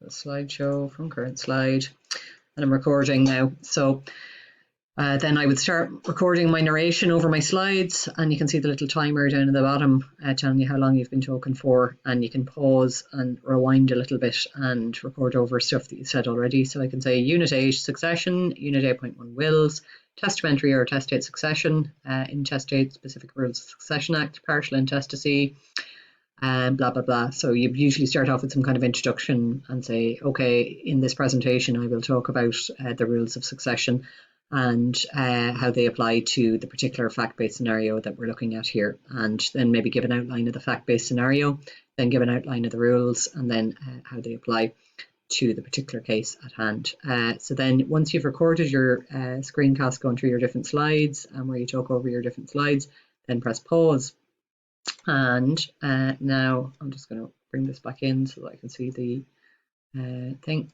slideshow from current slide, and I'm recording now. So then I would start recording my narration over my slides, and you can see the little timer down at the bottom telling you how long you've been talking for, and you can pause and rewind a little bit and record over stuff that you said already. So I can say Unit 8 succession, Unit 8.1 wills, testamentary or testate succession, intestate specific rules of succession act, partial intestacy, and blah blah blah. So you usually start off with some kind of introduction and say, okay, in this presentation I will talk about the rules of succession and how they apply to the particular fact-based scenario that we're looking at here, and then maybe give an outline of the fact-based scenario, then give an outline of the rules, and then how they apply to the particular case at hand. So then once you've recorded your screencast going through your different slides and where you talk over your different slides, then press pause. And now I'm just going to bring this back in so that I can see the thing.